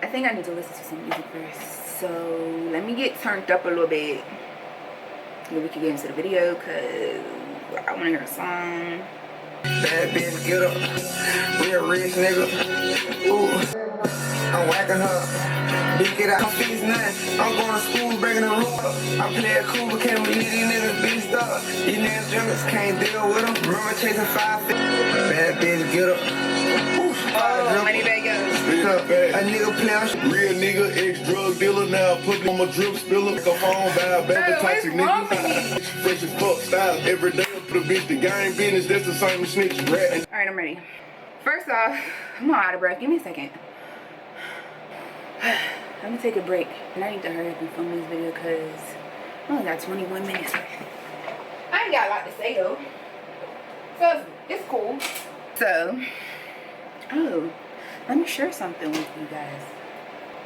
I think I need to listen to some music first. So let me get turned up a little bit. Maybe we can get into the video because I want to hear a song. Bad bitch, get up. Real rich nigga. Ooh, I'm whacking her. Bitch, get out. I'm feasting nothing. I'm going to school, breaking the rule. I play it cool, but can't believe these niggas beast up. These niggas junglers can't deal with them. Remember chasing 5 feet. Bad bitch, get up. Oh, money bag yo. A nigga play Real nigga, ex-drug dealer, now put me on my drip spiller. Like a phone by a baby toxic nigga. Fresh as fuck style. Every day I put a bitch the game business, that's the same as snitch rat. Alright, I'm ready. First off, I'm all out of breath. Give me a second. Let me take a break. And I need to hurry up and film this video because I only got 21 minutes. I ain't got a lot to say though. So it's cool. So, oh, let me share something with you guys.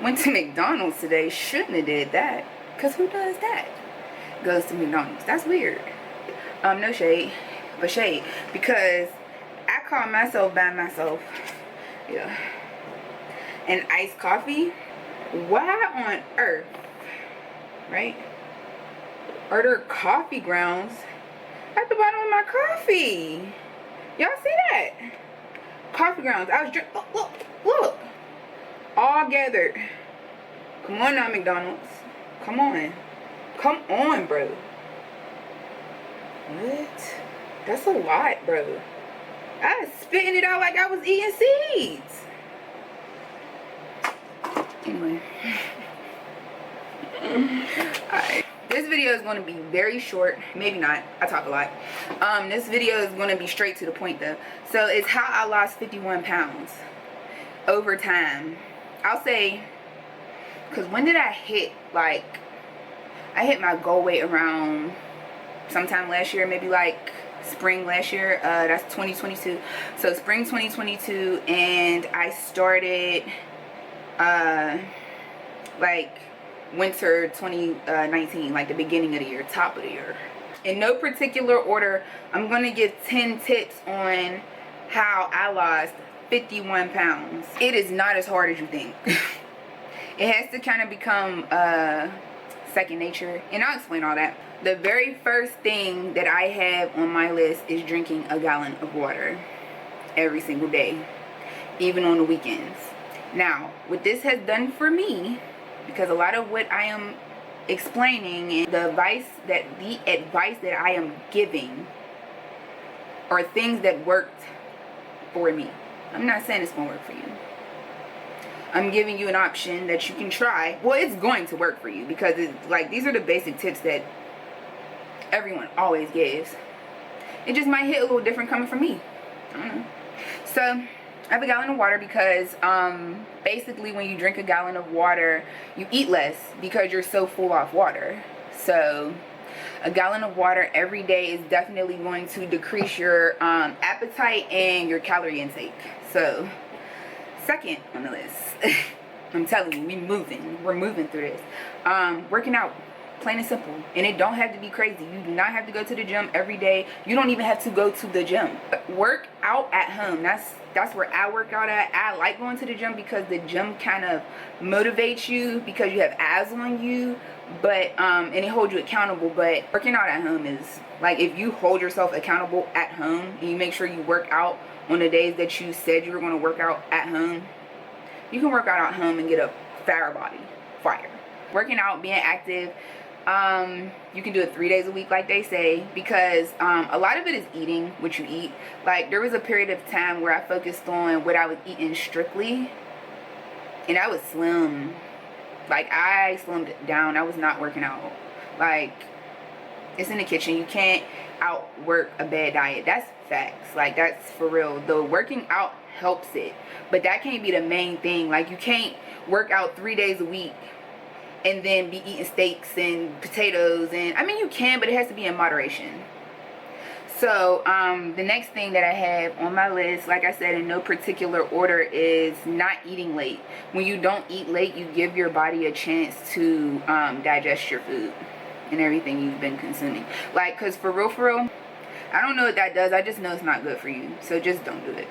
Went to McDonald's today. Shouldn't have did that. Because who does that? Goes to McDonald's. That's weird. No shade. But shade. Because I call myself by myself. Yeah. And iced coffee. Why on earth? Right? Are there coffee grounds at the bottom of my coffee? Y'all see that? Coffee grounds. I was drinking. Look. All gathered. Come on now, McDonald's. Come on. Come on, bro. What? That's a lot, bro. I was spitting it out like I was eating seeds. Anyway. Alright. This video is going to be very short. Maybe not. I talk a lot. This video is going to be straight to the point though. So it's how I lost 51 pounds over time. I'll say, because when did I hit, like, I hit my goal weight around sometime last year, maybe like spring last year. That's 2022. So spring 2022, and I started like winter 2019, like the beginning of the year, top of the year. In no particular order, I'm going to give 10 tips on how I lost 51 pounds. It is not as hard as you think. It has to kind of become second nature, and I'll explain all that. The very first thing that I have on my list is drinking a gallon of water every single day, even on the weekends. Now, what this has done for me, because a lot of what I am explaining and the advice that I am giving are things that worked for me. I'm not saying it's gonna work for you. I'm giving you an option that you can try. Well, it's going to work for you because it's like, these are the basic tips that everyone always gives. It just might hit a little different coming from me. I don't know. So I have a gallon of water because basically when you drink a gallon of water, you eat less because you're so full off water. So a gallon of water every day is definitely going to decrease your appetite and your calorie intake. So second on the list, I'm telling you, we're moving through this. Working out, plain and simple. And it don't have to be crazy. You do not have to go to the gym every day. You don't even have to go to the gym. Work out at home. That's where I work out at. I like going to the gym because the gym kind of motivates you because you have abs on you, but and it holds you accountable. But working out at home is like, if you hold yourself accountable at home and you make sure you work out on the days that you said you were going to work out at home, you can work out at home and get a fire body. Fire. Working out, being active, you can do it 3 days a week like they say, because a lot of it is eating what you eat. Like, there was a period of time where I focused on what I was eating strictly, and I was slim. Like, I slimmed down. I was not working out. Like, it's in the kitchen. You can't outwork a bad diet. That's facts. Like, that's for real. The working out helps it, but that can't be the main thing. Like, you can't work out 3 days a week and then be eating steaks and potatoes, and I mean, you can, but it has to be in moderation. So the next thing that I have on my list, like I said, in no particular order, is not eating late. When you don't eat late, you give your body a chance to digest your food and everything you've been consuming. Like, because for real, I don't know what that does. I just know it's not good for you. So just don't do it.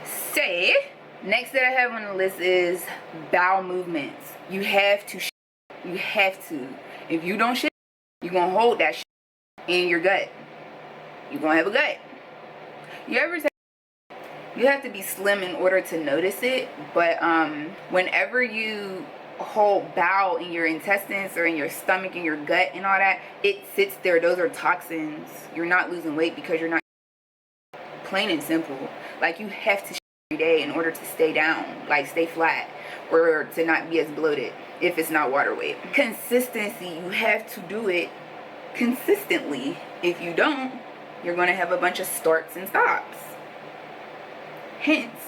Say, Next that I have on the list is bowel movements. You have to shit. You have to. If you don't shit, you're gonna hold that shit in your gut. You're gonna have a gut. You ever say you have to be slim in order to notice it, but whenever you hold bowel in your intestines or in your stomach and your gut and all that, it sits there. Those are toxins. You're not losing weight because you're not. Plain and simple. Like, you have to shit every day in order to stay down, like stay flat, or to not be as bloated if it's not water weight. Consistency. You have to do it consistently. If you don't, you're going to have a bunch of starts and stops. Hence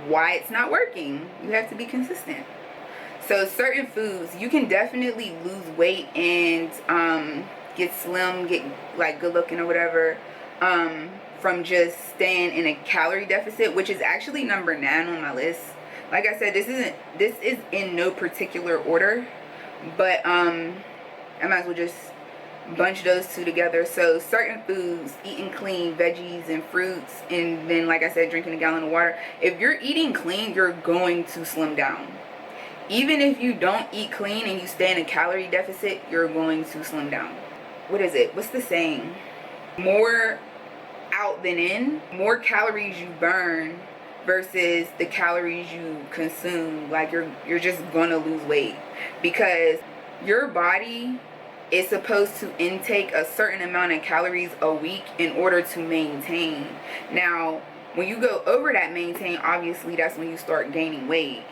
why it's not working. You have to be consistent. So certain foods, you can definitely lose weight and get slim, get like good looking or whatever, from just staying in a calorie deficit, which is actually number 9 on my list. Like I said, this is in no particular order, but I might as well just bunch those two together. So certain foods, eating clean, veggies and fruits, and then like I said, drinking a gallon of water. If you're eating clean, you're going to slim down. Even if you don't eat clean and you stay in a calorie deficit, you're going to slim down. What is it? What's the saying? More out than in. More calories you burn versus the calories you consume. Like, you're just gonna lose weight, because your body is supposed to intake a certain amount of calories a week in order to maintain. Now, when you go over that maintain, obviously that's when you start gaining weight.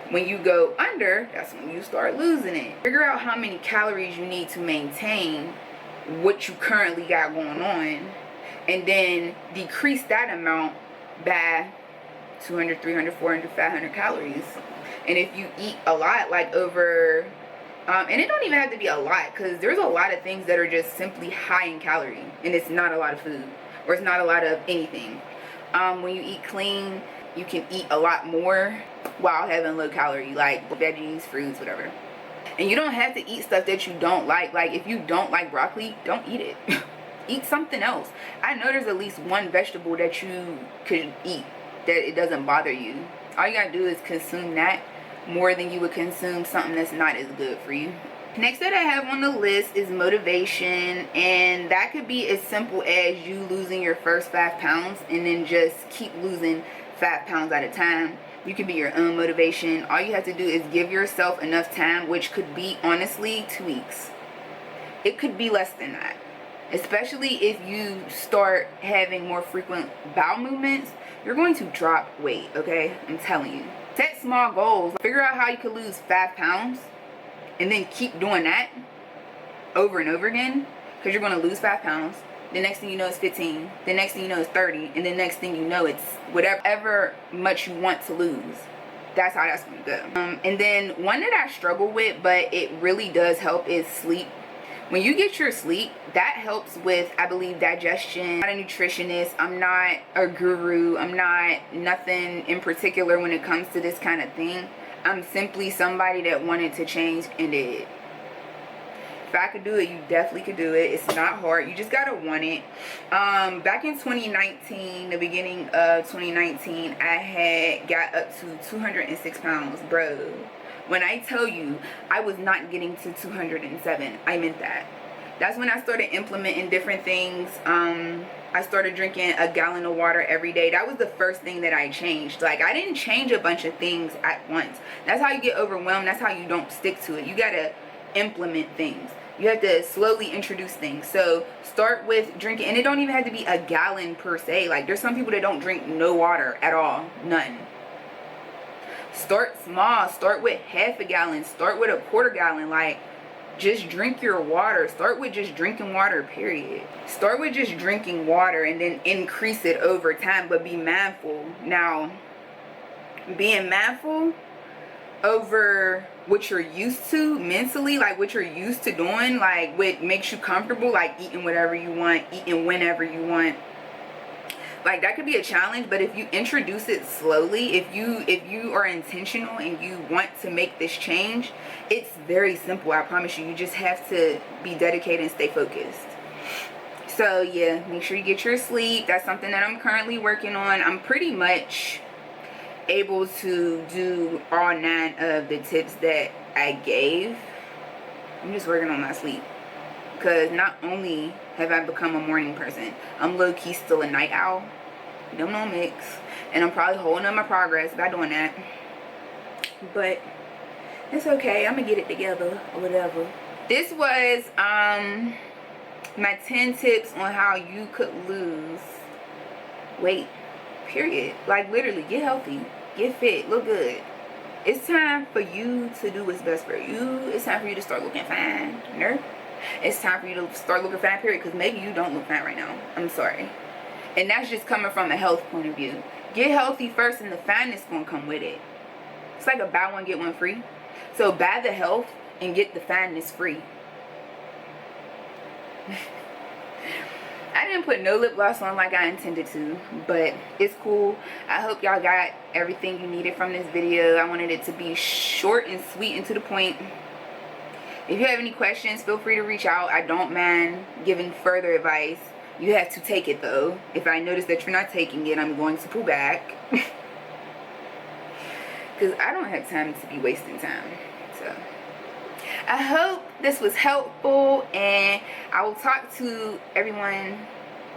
When you go under, that's when you start losing it. Figure out how many calories you need to maintain what you currently got going on, and then decrease that amount by 200, 300, 400, 500 calories. And if you eat a lot, like over and it don't even have to be a lot, because there's a lot of things that are just simply high in calorie and it's not a lot of food, or it's not a lot of anything. When you eat clean, you can eat a lot more while having low calorie, like veggies, fruits, whatever. And you don't have to eat stuff that you don't like. Like, if you don't like broccoli, don't eat it. Eat something else. I know there's at least one vegetable that you could eat that it doesn't bother you. All you gotta do is consume that more than you would consume something that's not as good for you. Next that I have on the list is motivation, and that could be as simple as you losing your first 5 pounds and then just keep losing 5 pounds at a time. You can be your own motivation. All you have to do is give yourself enough time, which could be honestly 2 weeks. It could be less than that, especially if you start having more frequent bowel movements. You're going to drop weight, okay? I'm telling you. Set small goals. Figure out how you could lose 5 pounds and then keep doing that over and over again, because you're going to lose 5 pounds. The next thing you know is 15. The next thing you know is 30. And the next thing you know, it's whatever much you want to lose. That's how that's going to go. And then one that I struggle with, but it really does help, is sleep. When you get your sleep, that helps with, I believe, digestion. I'm not a nutritionist. I'm not a guru. I'm not nothing in particular when it comes to this kind of thing. I'm simply somebody that wanted to change and did. If I could do it, you definitely could do it. It's not hard. You just gotta want it. Back in 2019, the beginning of 2019, I had got up to 206 pounds, bro. When I tell you I was not getting to 207, I meant that. That's when I started implementing different things. I started drinking a gallon of water every day. That was the first thing that I changed. Like, I didn't change a bunch of things at once. That's how you get overwhelmed. That's how you don't stick to it. You gotta implement things. You have to slowly introduce things. So start with drinking, and it don't even have to be a gallon per se. Like, there's some people that don't drink no water at all. None. Start small. Start with half a gallon. Start with a quarter gallon. Like, just drink your water. Start with just drinking water, period. Start with just drinking water and then increase it over time, but be mindful. Now, being mindful over what you're used to mentally, like what you're used to doing, like what makes you comfortable, like eating whatever you want, eating whenever you want. Like, that could be a challenge, but if you introduce it slowly, if you are intentional and you want to make this change, it's very simple. I promise you. You just have to be dedicated and stay focused. So yeah, make sure you get your sleep. That's something that I'm currently working on. I'm pretty much able to do all 9 of the tips that I gave, I'm just working on my sleep. Because not only have I become a morning person, I'm low-key still a night owl. No mix. And I'm probably holding up my progress by doing that. But it's okay. I'm going to get it together or whatever. This was my 10 tips on how you could lose weight. Period. Like, literally, get healthy. Get fit. Look good. It's time for you to do what's best for you. It's time for you to start looking fine. Nerd. It's time for you to start looking fine, period. Because maybe you don't look fine right now. I'm sorry. And that's just coming from a health point of view. Get healthy first and the fineness going to come with it. It's like a buy one, get one free. So buy the health and get the fineness free. I didn't put no lip gloss on like I intended to, but it's cool. I hope y'all got everything you needed from this video. I wanted it to be short and sweet and to the point. If you have any questions, feel free to reach out. I don't mind giving further advice. You have to take it though. If I notice that you're not taking it, I'm going to pull back. Because I don't have time to be wasting time. So I hope this was helpful, and I will talk to everyone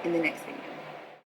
in the next video.